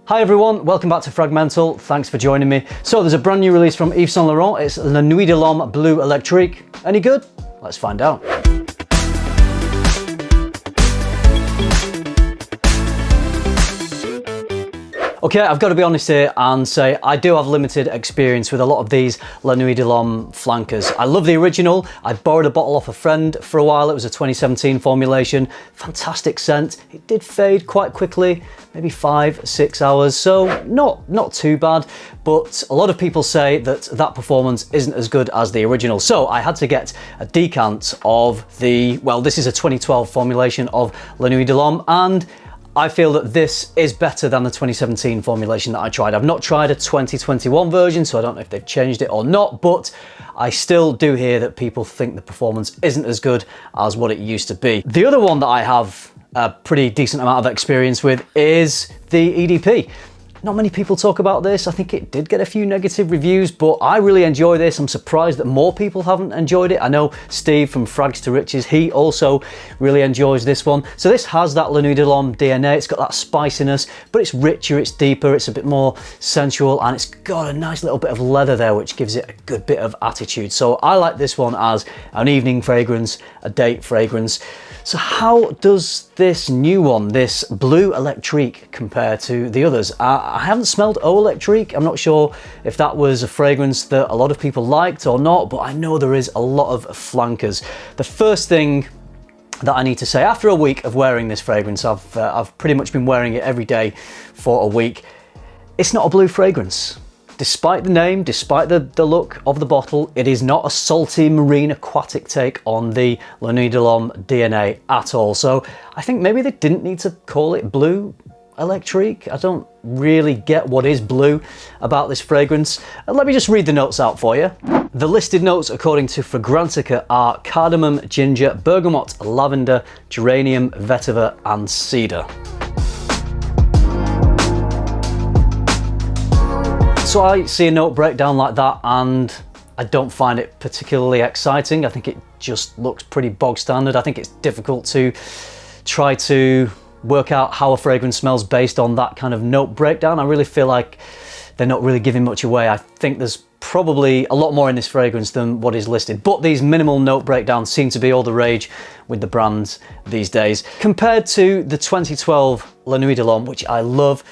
Hi everyone, welcome back to FRAG-MENTAL. Thanks for joining me. So there's a brand new release from Yves Saint Laurent. It's the Nuit De L'homme Bleu Électrique. Any good? Let's find out. Okay, I've got to be honest here and say I do have limited experience with a lot of these La Nuit De L'homme flankers. I love the original. I borrowed a bottle off a friend for a while. It was a 2017 formulation. Fantastic scent. It did fade quite quickly, maybe 5-6 hours, so not too bad. But a lot of people say that performance isn't as good as the original. So I had to get a decant of the, well, this is a 2012 formulation of La Nuit De L'homme, and I feel that this is better than the 2017 formulation that I tried. I've not tried a 2021 version, so I don't know if they've changed it or not, but I still do hear that people think the performance isn't as good as what it used to be. The other one that I have a pretty decent amount of experience with is the EDP. Not many people talk about this. I think it did get a few negative reviews, but I really enjoy this. I'm surprised that more people haven't enjoyed it. I know Steve from Frags to Riches, he also really enjoys this one. So this has that La Nuit De L'homme DNA. It's got that spiciness, but it's richer, it's deeper, it's a bit more sensual, and it's got a nice little bit of leather there, which gives it a good bit of attitude. So I like this one as an evening fragrance, a date fragrance. So how does this new one, this Bleu Électrique, compare to the others? I haven't smelled Eau Électrique. I'm not sure if that was a fragrance that a lot of people liked or not, but I know there is a lot of flankers. The first thing that I need to say, after a week of wearing this fragrance, I've pretty much been wearing it every day for a week. It's not a blue fragrance. Despite the name, despite the look of the bottle, it is not a salty marine aquatic take on the La Nuit De L'homme DNA at all. So I think maybe they didn't need to call it Bleu Électrique. I don't really get what is blue about this fragrance. Let me just read the notes out for you. The listed notes according to Fragrantica are cardamom, ginger, bergamot, lavender, geranium, vetiver and cedar. So I see a note breakdown like that and I don't find it particularly exciting. I think it just looks pretty bog standard. I think it's difficult to try to work out how a fragrance smells based on that kind of note breakdown. I really feel like they're not really giving much away. I think there's probably a lot more in this fragrance than what is listed, but these minimal note breakdowns seem to be all the rage with the brands these days. Compared to the 2012 La Nuit De L'homme, which I love,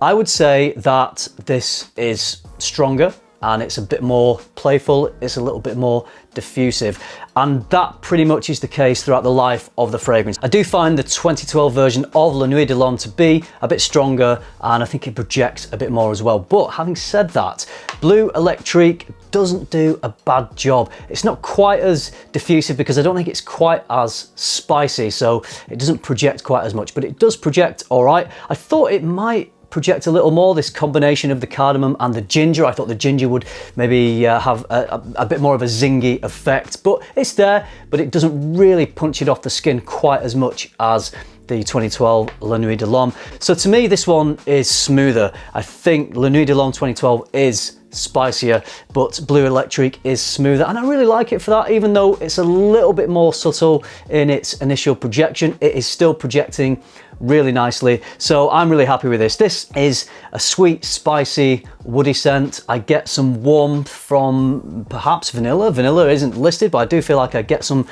I would say that this is stronger and it's a bit more playful, it's a little bit more diffusive, and that pretty much is the case throughout the life of the fragrance. I do find the 2012 version of La Nuit De L'homme to be a bit stronger and I think it projects a bit more as well. But having said that, Bleu Électrique doesn't do a bad job. It's not quite as diffusive because I don't think it's quite as spicy, so it doesn't project quite as much, but it does project all right. I thought it might project a little more, this combination of the cardamom and the ginger. I thought the ginger would maybe have a bit more of a zingy effect, but it's there, but it doesn't really punch it off the skin quite as much as the 2012 La Nuit De L'homme. So to me, this one is smoother. I think La Nuit De L'homme 2012 is spicier, but Bleu Électrique is smoother, and I really like it for that. Even though it's a little bit more subtle in its initial projection, it is still projecting really nicely, so I'm really happy with this. This is a sweet, spicy, woody scent. I get some warmth from perhaps vanilla. Vanilla isn't listed, but I do feel like I get some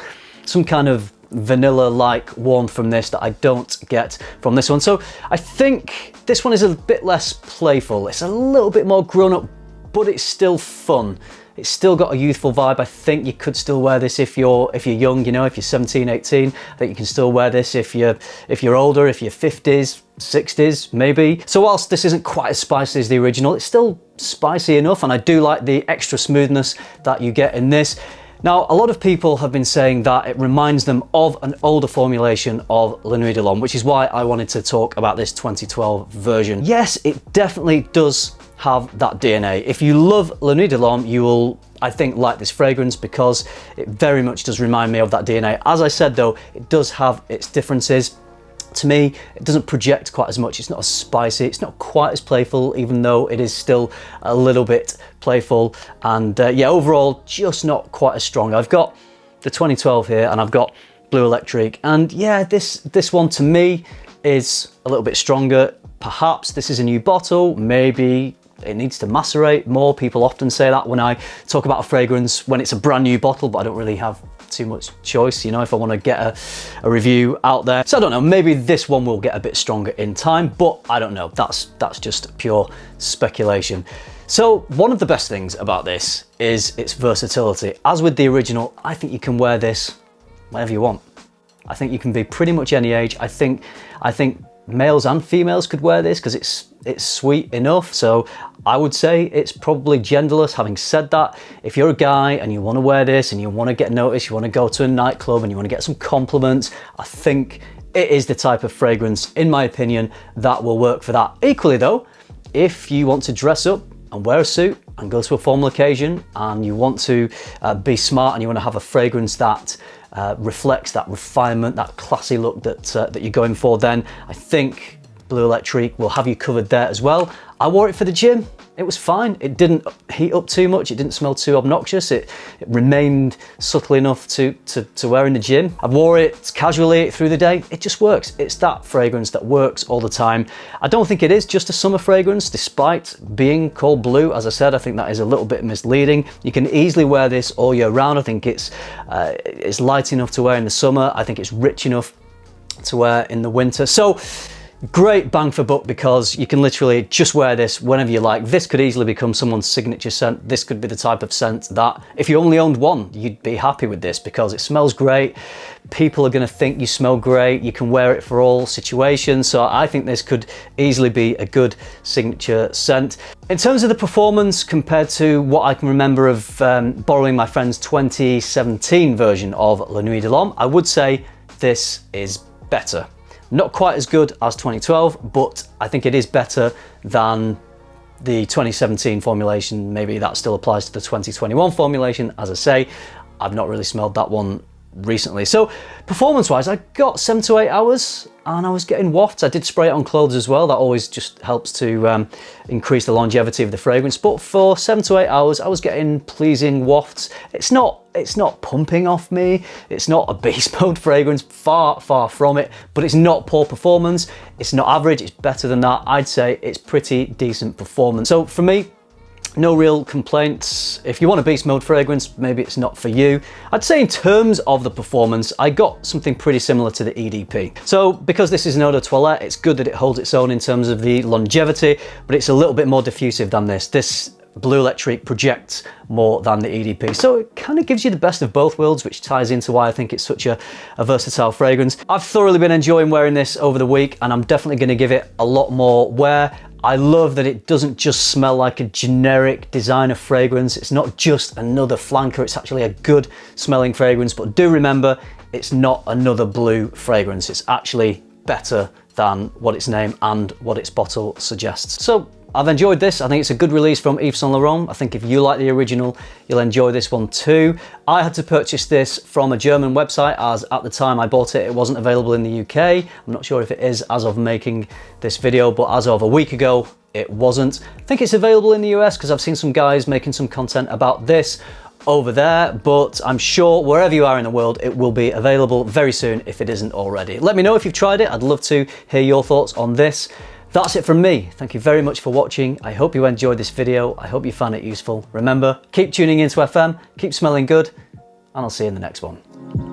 kind of vanilla-like warmth from this that I don't get from this one. So I think this one is a bit less playful. It's a little bit more grown-up, but it's still fun. It's still got a youthful vibe. I think you could still wear this if you're young, you know, if you're 17, 18. I think you can still wear this if you're older, if you're 50s, 60s, maybe. So whilst this isn't quite as spicy as the original, it's still spicy enough, and I do like the extra smoothness that you get in this. Now, a lot of people have been saying that it reminds them of an older formulation of La Nuit De L'homme, which is why I wanted to talk about this 2012 version. Yes, it definitely does have that DNA. If you love La Nuit De L'homme, you will, I think, like this fragrance because it very much does remind me of that DNA. As I said though, it does have its differences. To me, it doesn't project quite as much. It's not as spicy, it's not quite as playful, even though it is still a little bit playful. And yeah, overall, just not quite as strong. I've got the 2012 here and I've got Bleu Électrique. And yeah, this one to me is a little bit stronger. perhaps this is a new bottle, maybe it needs to macerate more. People often say that when I talk about a fragrance when it's a brand new bottle, but I don't really have too much choice, you know, if I want to get a review out there. So I don't know, maybe this one will get a bit stronger in time, but I don't know. That's just pure speculation. So one of the best things about this is its versatility. As with the original, I think you can wear this whenever you want. I think you can be pretty much any age. I think males and females could wear this because it's sweet enough. So I would say it's probably genderless. Having said that, if you're a guy and you want to wear this and you want to get noticed, you want to go to a nightclub and you want to get some compliments, I think it is the type of fragrance, in my opinion, that will work for that. Equally though, if you want to dress up and wear a suit and go to a formal occasion and you want to be smart and you want to have a fragrance that reflects that refinement, that classy look that you're going for, then I think Bleu Électrique will have you covered there as well. I wore it for the gym. It was fine. It didn't heat up too much. It didn't smell too obnoxious. It remained subtle enough to wear in the gym. I wore it casually through the day. It just works. It's that fragrance that works all the time. I don't think it is just a summer fragrance, despite being called blue. As I said, I think that is a little bit misleading. You can easily wear this all year round. I think it's light enough to wear in the summer. I think it's rich enough to wear in the winter. So great bang for buck, because you can literally just wear this whenever you like. This could easily become someone's signature scent. This could be the type of scent that if you only owned one, you'd be happy with this because it smells great. People are going to think you smell great. You can wear it for all situations. So I think this could easily be a good signature scent. In terms of the performance compared to what I can remember of borrowing my friend's 2017 version of La Nuit De L'homme, I would say this is better. Not quite as good as 2012, but I think it is better than the 2017 formulation. Maybe that still applies to the 2021 formulation. As I say, I've not really smelled that one recently. So performance-wise, I got 7 to 8 hours and I was getting wafts. I did spray it on clothes as well. That always just helps to increase the longevity of the fragrance. But for 7 to 8 hours, I was getting pleasing wafts. It's not pumping off me. It's not a beast mode fragrance, far from it, but it's not poor performance. It's not average, it's better than that. I'd say it's pretty decent performance. So for me, no real complaints. If you want a beast mode fragrance, maybe it's not for you. I'd say in terms of the performance, I got something pretty similar to the EDP. So because this is an eau de toilette, it's good that it holds its own in terms of the longevity, but it's a little bit more diffusive than this. This Bleu Électrique projects more than the EDP. So it kind of gives you the best of both worlds, which ties into why I think it's such a versatile fragrance. I've thoroughly been enjoying wearing this over the week, and I'm definitely going to give it a lot more wear. I love that it doesn't just smell like a generic designer fragrance. It's not just another flanker. It's actually a good smelling fragrance, but do remember, it's not another blue fragrance. It's actually better than what its name and what its bottle suggests. So I've enjoyed this. I think it's a good release from Yves Saint Laurent. I think if you like the original, you'll enjoy this one too. I had to purchase this from a German website, as at the time I bought it, it wasn't available in the UK. I'm not sure if it is as of making this video, but as of a week ago, it wasn't. I think it's available in the US because I've seen some guys making some content about this over there, but I'm sure wherever you are in the world, it will be available very soon if it isn't already. Let me know if you've tried it. I'd love to hear your thoughts on this. That's it from me. Thank you very much for watching. I hope you enjoyed this video. I hope you found it useful. Remember, keep tuning into FM, keep smelling good, and I'll see you in the next one.